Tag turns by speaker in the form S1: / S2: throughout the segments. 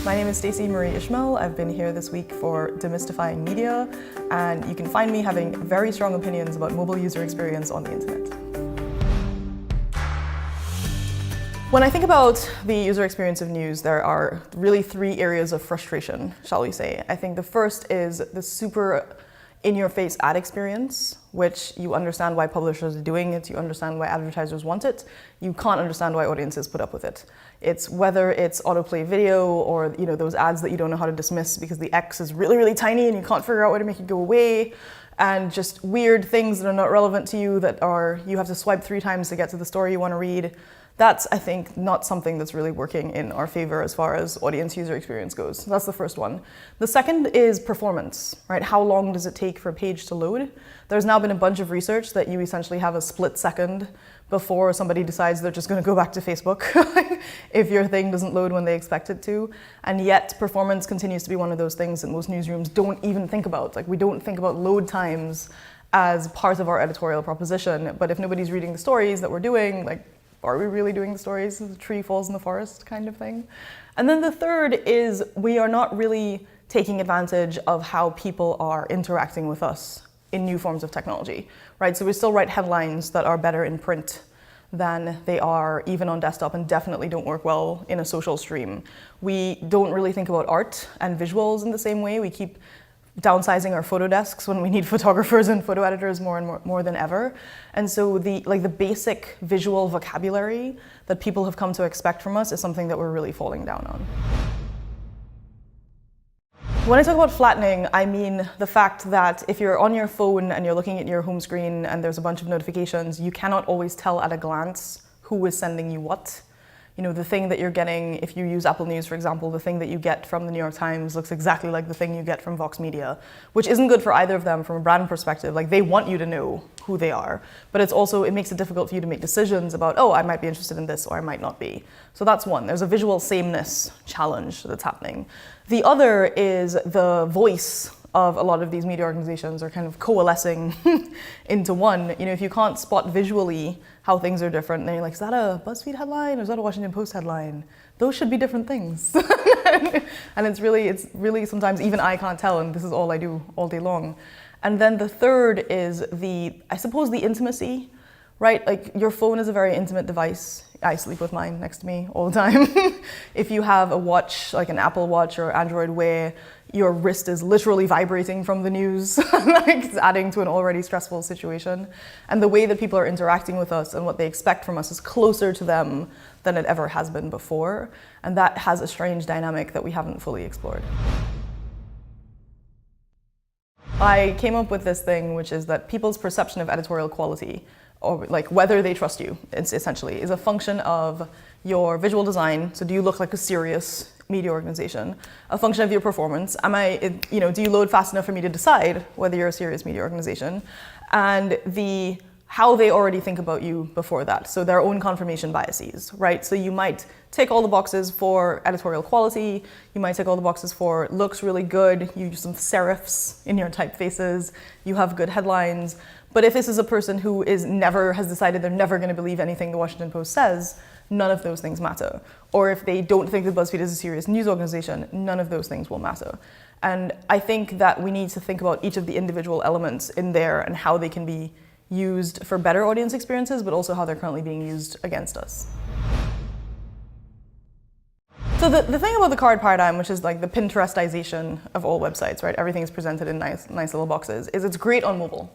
S1: My name is Stacey Marie Ishmael. I've been here this week for Demystifying Media, and you can find me having very strong opinions about mobile user experience on the internet. When I think about the user experience of news, there are really three areas of frustration, shall we say. I think the first is the super in-your-face ad experience, which you understand why publishers are doing it, you understand why advertisers want it, you can't understand why audiences put up with it. It's whether it's autoplay video or those ads that you don't know how to dismiss because the X is really, really tiny and you can't figure out how to make it go away, and just weird things that are not relevant to you that you have to swipe 3 times to get to the story you want to read. That's, I think, not something that's really working in our favor as far as audience user experience goes. That's the first one. The second is performance, right? How long does it take for a page to load? There's now been a bunch of research that you essentially have a split second before somebody decides they're just going to go back to Facebook if your thing doesn't load when they expect it to. And yet performance continues to be one of those things that most newsrooms don't even think about. Like, we don't think about load times as part of our editorial proposition, but if nobody's reading the stories that we're doing, like, are we really doing the stories? The tree falls in the forest kind of thing. And then the third is we are not really taking advantage of how people are interacting with us in new forms of technology, right? So we still write headlines that are better in print than they are even on desktop, and definitely don't work well in a social stream. We don't really think about art and visuals in the same way. We keep downsizing our photo desks when we need photographers and photo editors more than ever. And so the basic visual vocabulary that people have come to expect from us is something that we're really falling down on. When I talk about flattening, I mean the fact that if you're on your phone and you're looking at your home screen and there's a bunch of notifications, you cannot always tell at a glance who is sending you what. The thing that you're getting, if you use Apple News, for example, the thing that you get from the New York Times looks exactly like the thing you get from Vox Media, which isn't good for either of them from a brand perspective. Like, they want you to know who they are, but it makes it difficult for you to make decisions about, oh, I might be interested in this or I might not be. So that's one. There's a visual sameness challenge that's happening. The other is the voice of a lot of these media organizations are kind of coalescing into one. If you can't spot visually how things are different, then you're like, is that a BuzzFeed headline or is that a Washington Post headline? Those should be different things. And it's really sometimes even I can't tell, and this is all I do all day long. And then the third is I suppose the intimacy, right? Like, your phone is a very intimate device. I sleep with mine next to me all the time. If you have a watch, like an Apple Watch or Android Wear, your wrist is literally vibrating from the news, like, it's adding to an already stressful situation. And the way that people are interacting with us and what they expect from us is closer to them than it ever has been before. And that has a strange dynamic that we haven't fully explored. I came up with this thing, which is that people's perception of editorial quality, or like whether they trust you, it's essentially, is a function of your visual design. So do you look like a serious media organization? A function of your performance. Do you load fast enough for me to decide whether you're a serious media organization? And how they already think about you before that. So their own confirmation biases, right? So you might tick all the boxes for editorial quality. You might tick all the boxes for looks really good. You use some serifs in your typefaces. You have good headlines. But if this is a person who has decided they're never going to believe anything the Washington Post says, none of those things matter. Or if they don't think that BuzzFeed is a serious news organization, none of those things will matter. And I think that we need to think about each of the individual elements in there and how they can be used for better audience experiences, but also how they're currently being used against us. So the thing about the card paradigm, which is like the Pinterestization of all websites, right? Everything is presented in nice little boxes, is it's great on mobile.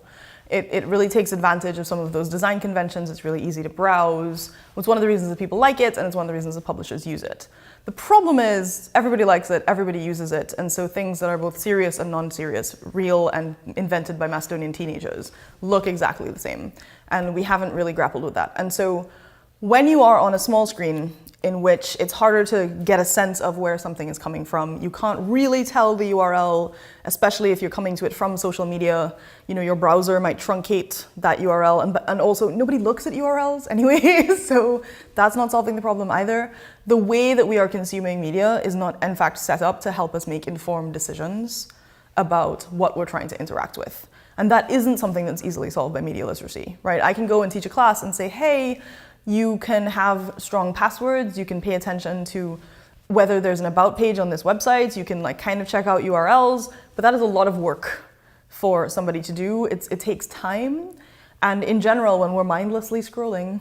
S1: It really takes advantage of some of those design conventions. It's really easy to browse. It's one of the reasons that people like it, and it's one of the reasons that publishers use it. The problem is everybody likes it, everybody uses it, and so things that are both serious and non-serious, real and invented by Macedonian teenagers, look exactly the same. And we haven't really grappled with that. And so when you are on a small screen in which it's harder to get a sense of where something is coming from, you can't really tell the URL, especially if you're coming to it from social media. Your browser might truncate that URL, and also nobody looks at URLs anyway, so that's not solving the problem either. The way that we are consuming media is not, in fact, set up to help us make informed decisions about what we're trying to interact with. And that isn't something that's easily solved by media literacy, right? I can go and teach a class and say, hey, you can have strong passwords, you can pay attention to whether there's an about page on this website, you can like kind of check out URLs, but that is a lot of work for somebody to do. It takes time. And in general, when we're mindlessly scrolling,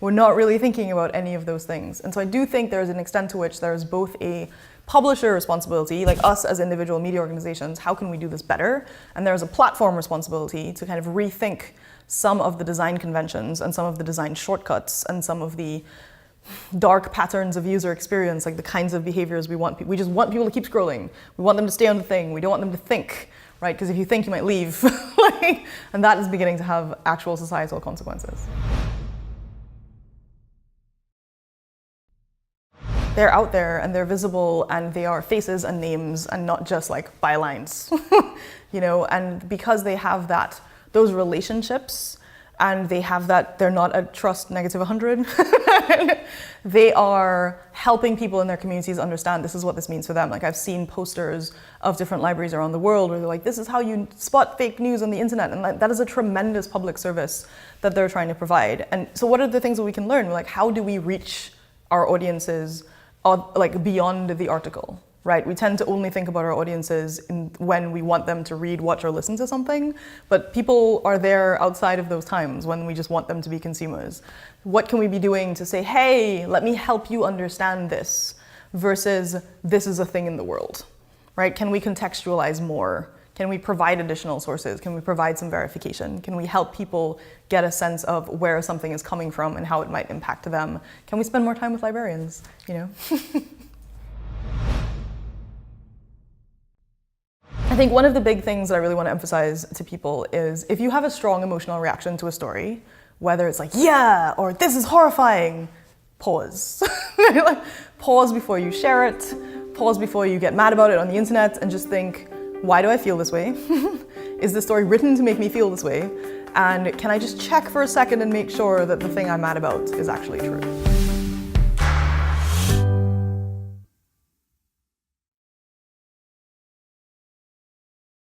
S1: we're not really thinking about any of those things. And so I do think there's an extent to which there's both a publisher responsibility, like us as individual media organizations, how can we do this better? And there's a platform responsibility to kind of rethink some of the design conventions and some of the design shortcuts and some of the dark patterns of user experience, like the kinds of behaviors we want. We just want people to keep scrolling. We want them to stay on the thing. We don't want them to think, right? Because if you think, you might leave. And that is beginning to have actual societal consequences. They're out there and they're visible and they are faces and names and not just like bylines, you know, and because they have those relationships and they have they're not a trust negative 100, they are helping people in their communities understand this is what this means for them. Like I've seen posters of different libraries around the world where they're like, this is how you spot fake news on the internet. And that is a tremendous public service that they're trying to provide. And so what are the things that we can learn? Like, how do we reach our audiences like beyond the article, right? We tend to only think about our audiences when we want them to read, watch, or listen to something, but people are there outside of those times when we just want them to be consumers. What can we be doing to say, hey, let me help you understand this, versus this is a thing in the world, right? Can we contextualize more? Can we provide additional sources? Can we provide some verification? Can we help people get a sense of where something is coming from and how it might impact them? Can we spend more time with librarians, you know? I think one of the big things that I really want to emphasize to people is if you have a strong emotional reaction to a story, whether it's like, yeah, or this is horrifying, pause. Like, pause before you share it, pause before you get mad about it on the internet, and just think, why do I feel this way? Is the story written to make me feel this way? And can I just check for a second and make sure that the thing I'm mad about is actually true?